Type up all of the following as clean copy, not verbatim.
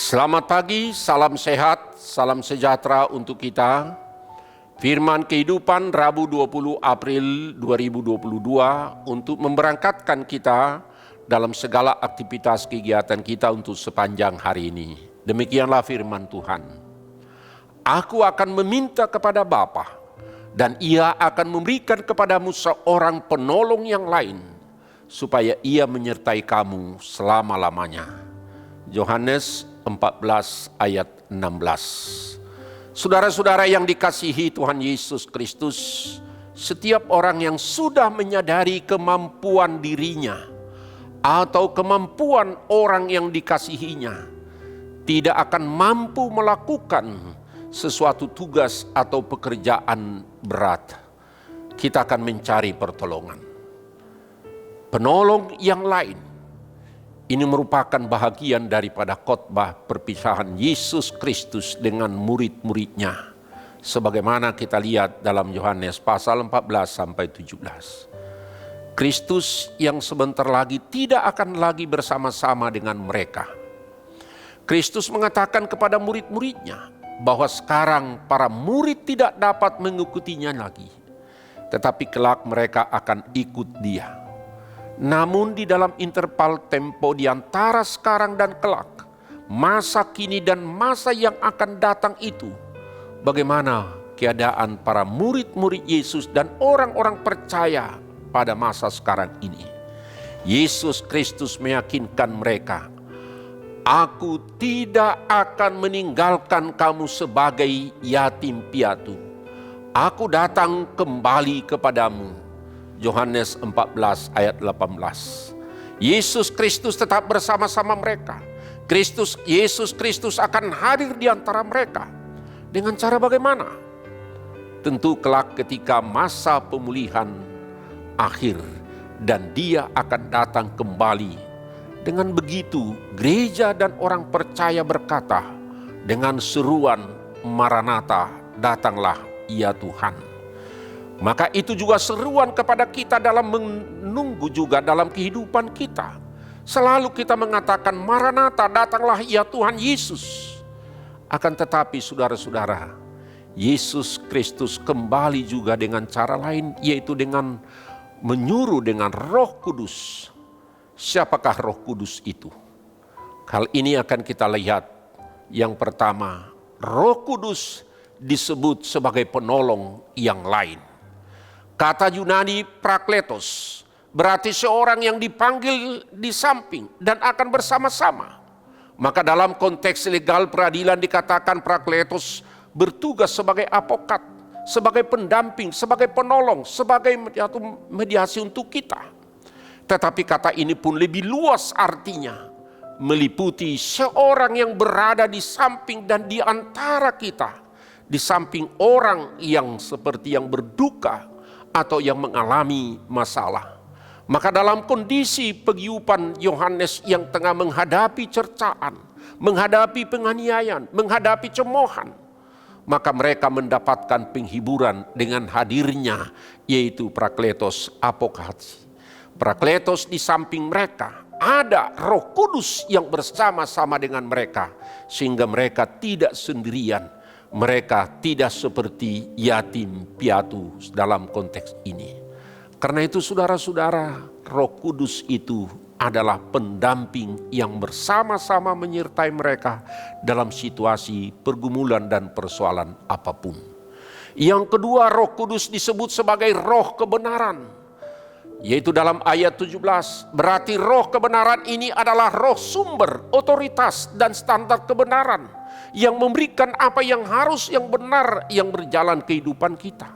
Selamat pagi, salam sehat, salam sejahtera untuk kita. Firman kehidupan Rabu 20 April 2022 untuk memberangkatkan kita dalam segala aktivitas kegiatan kita untuk sepanjang hari ini. Demikianlah firman Tuhan. Aku akan meminta kepada Bapa dan Ia akan memberikan kepadamu seorang penolong yang lain supaya Ia menyertai kamu selama-lamanya. Yohanes 14 ayat 16. Saudara-saudara yang dikasihi Tuhan Yesus Kristus, setiap orang yang sudah menyadari kemampuan dirinya atau kemampuan orang yang dikasihinya tidak akan mampu melakukan sesuatu tugas atau pekerjaan berat. Kita akan mencari pertolongan. Penolong yang lain. Ini merupakan bahagian daripada khotbah perpisahan Yesus Kristus dengan murid-muridnya. Sebagaimana kita lihat dalam Yohanes pasal 14 sampai 17. Kristus yang sebentar lagi tidak akan lagi bersama-sama dengan mereka. Kristus mengatakan kepada murid-muridnya bahwa sekarang para murid tidak dapat mengikutinya lagi. Tetapi kelak mereka akan ikut Dia. Namun di dalam interval tempo di antara sekarang dan kelak, masa kini dan masa yang akan datang itu, bagaimana keadaan para murid-murid Yesus dan orang-orang percaya pada masa sekarang ini? Yesus Kristus meyakinkan mereka, Aku tidak akan meninggalkan kamu sebagai yatim piatu. Aku datang kembali kepadamu. Yohanes 14 ayat 18. Yesus Kristus tetap bersama-sama mereka. Yesus Kristus akan hadir di antara mereka. Dengan cara bagaimana? Tentu kelak ketika masa pemulihan akhir dan Dia akan datang kembali. Dengan begitu gereja dan orang percaya berkata dengan seruan Maranatha, datanglah ya Tuhan. Maka itu juga seruan kepada kita dalam menunggu juga dalam kehidupan kita. Selalu kita mengatakan Maranatha, datanglah ya Tuhan Yesus. Akan tetapi saudara-saudara, Yesus Kristus kembali juga dengan cara lain, yaitu dengan menyuruh dengan Roh Kudus. Siapakah Roh Kudus itu? Hal ini akan kita lihat. Yang pertama, Roh Kudus disebut sebagai penolong yang lain. Kata Yunani prakletos berarti seorang yang dipanggil di samping dan akan bersama-sama. Maka dalam konteks legal peradilan dikatakan prakletos bertugas sebagai apokat, sebagai pendamping, sebagai penolong, sebagai mediasi untuk kita. Tetapi kata ini pun lebih luas artinya, meliputi seorang yang berada di samping dan di antara kita, di samping orang yang seperti yang berduka atau yang mengalami masalah. Maka dalam kondisi paguyuban Yohanes yang tengah menghadapi cercaan, menghadapi penganiayaan, menghadapi cemoohan, maka mereka mendapatkan penghiburan dengan hadirnya, yaitu Prakletos Apokasi. Prakletos di samping mereka, ada Roh Kudus yang bersama-sama dengan mereka, sehingga mereka tidak sendirian. Mereka tidak seperti yatim piatu dalam konteks ini. Karena itu saudara-saudara, Roh Kudus itu adalah pendamping yang bersama-sama menyertai mereka dalam situasi pergumulan dan persoalan apapun. Yang kedua, Roh Kudus disebut sebagai roh kebenaran. Yaitu dalam ayat 17, berarti roh kebenaran ini adalah roh sumber, otoritas dan standar kebenaran yang memberikan apa yang harus, yang benar, yang berjalan kehidupan kita.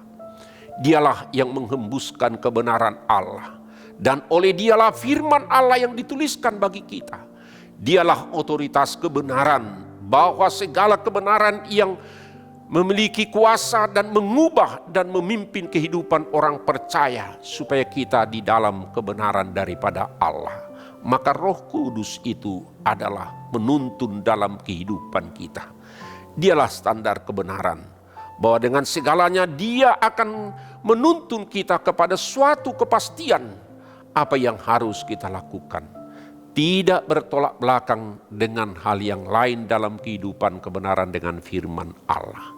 Dialah yang menghembuskan kebenaran Allah. Dan oleh Dialah firman Allah yang dituliskan bagi kita. Dialah otoritas kebenaran, bahwa segala kebenaran yang memiliki kuasa dan mengubah dan memimpin kehidupan orang percaya supaya kita di dalam kebenaran daripada Allah. Maka Roh Kudus itu adalah menuntun dalam kehidupan kita. Dialah standar kebenaran, bahwa dengan segalanya Dia akan menuntun kita kepada suatu kepastian apa yang harus kita lakukan. tidak bertolak belakang dengan hal yang lain dalam kehidupan kebenaran dengan firman Allah.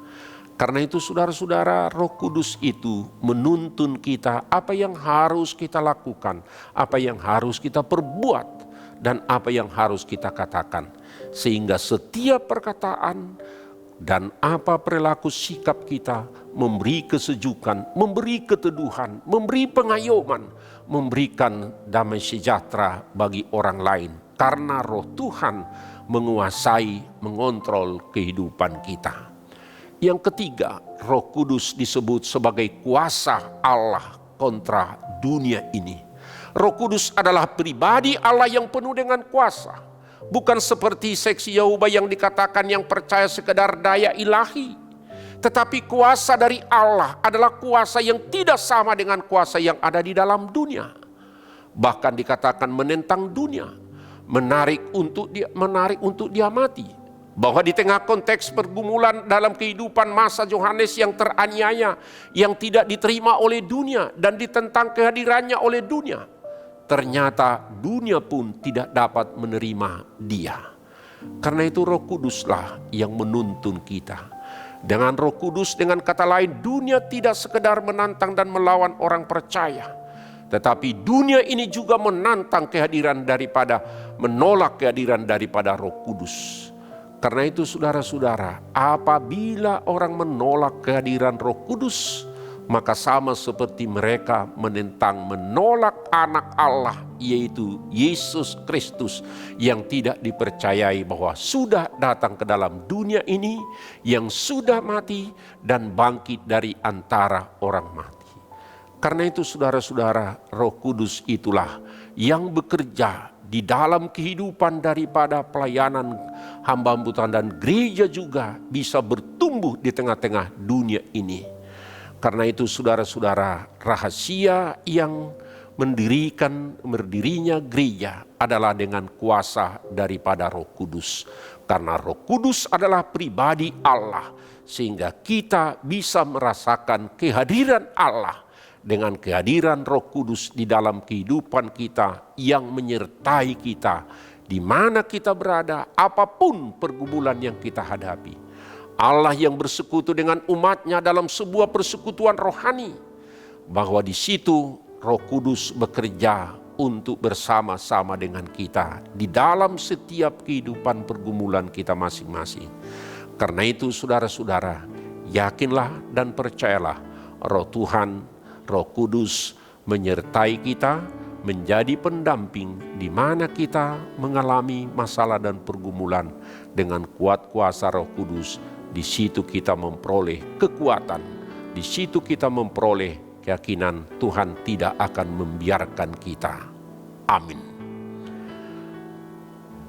Karena itu saudara-saudara, Roh Kudus itu menuntun kita apa yang harus kita lakukan, apa yang harus kita perbuat, dan apa yang harus kita katakan. Sehingga setiap perkataan dan apa perilaku sikap kita memberi kesejukan, memberi keteduhan, memberi pengayoman, memberikan damai sejahtera bagi orang lain. Karena Roh Tuhan menguasai, mengontrol kehidupan kita. Yang ketiga, Roh Kudus disebut sebagai kuasa Allah kontra dunia ini. Roh Kudus adalah pribadi Allah yang penuh dengan kuasa. Bukan seperti seksi Yahudi yang dikatakan yang percaya sekedar daya ilahi. Tetapi kuasa dari Allah adalah kuasa yang tidak sama dengan kuasa yang ada di dalam dunia. Bahkan dikatakan menentang dunia, menarik untuk dia mati. Bahwa di tengah konteks pergumulan dalam kehidupan masa Yohanes yang teraniaya, yang tidak diterima oleh dunia dan ditentang kehadirannya oleh dunia, ternyata dunia pun tidak dapat menerima dia. Karena itu Roh Kuduslah yang menuntun kita. Dengan Roh Kudus, dengan kata lain, dunia tidak sekedar menantang dan melawan orang percaya, tetapi dunia ini juga menantang menolak kehadiran daripada Roh Kudus. Karena itu saudara-saudara, apabila orang menolak kehadiran Roh Kudus, maka sama seperti mereka menolak anak Allah, yaitu Yesus Kristus, yang tidak dipercayai bahwa sudah datang ke dalam dunia ini, yang sudah mati dan bangkit dari antara orang mati. Karena itu saudara-saudara, Roh Kudus itulah yang bekerja di dalam kehidupan daripada pelayanan hamba Tuhan, dan gereja juga bisa bertumbuh di tengah-tengah dunia ini. Karena itu saudara-saudara, rahasia yang berdirinya gereja adalah dengan kuasa daripada Roh Kudus. Karena Roh Kudus adalah pribadi Allah, sehingga kita bisa merasakan kehadiran Allah dengan kehadiran Roh Kudus di dalam kehidupan kita yang menyertai kita di mana kita berada, apapun pergumulan yang kita hadapi. Allah yang bersekutu dengan umatnya dalam sebuah persekutuan rohani, bahwa di situ Roh Kudus bekerja untuk bersama-sama dengan kita di dalam setiap kehidupan pergumulan kita masing-masing. Karena itu saudara-saudara, yakinlah dan percayalah, Roh Tuhan, Roh Kudus menyertai kita, menjadi pendamping di mana kita mengalami masalah dan pergumulan. Dengan kuat kuasa Roh Kudus, di situ kita memperoleh kekuatan, di situ kita memperoleh keyakinan Tuhan tidak akan membiarkan kita. Amin.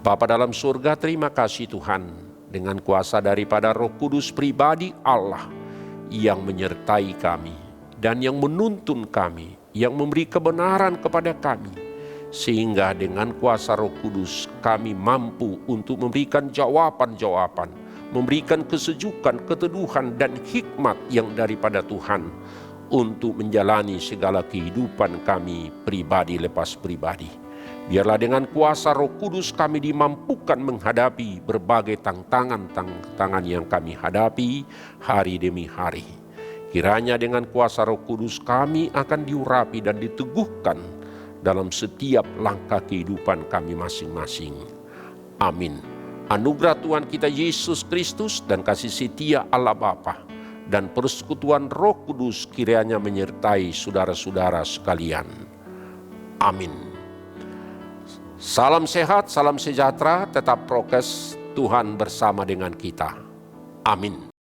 Bapa dalam surga, terima kasih Tuhan, dengan kuasa daripada Roh Kudus pribadi Allah yang menyertai kami dan yang menuntun kami, yang memberi kebenaran kepada kami, sehingga dengan kuasa Roh Kudus kami mampu untuk memberikan jawaban-jawaban, memberikan kesejukan, keteduhan, dan hikmat yang daripada Tuhan untuk menjalani segala kehidupan kami pribadi lepas pribadi. Biarlah dengan kuasa Roh Kudus kami dimampukan menghadapi berbagai tantangan yang kami hadapi hari demi hari. Kiranya dengan kuasa Roh Kudus kami akan diurapi dan diteguhkan dalam setiap langkah kehidupan kami masing-masing. Amin. Anugerah Tuhan kita Yesus Kristus dan kasih setia Allah Bapa dan persekutuan Roh Kudus kiranya menyertai saudara-saudara sekalian. Amin. Salam sehat, salam sejahtera, tetap prokes, Tuhan bersama dengan kita. Amin.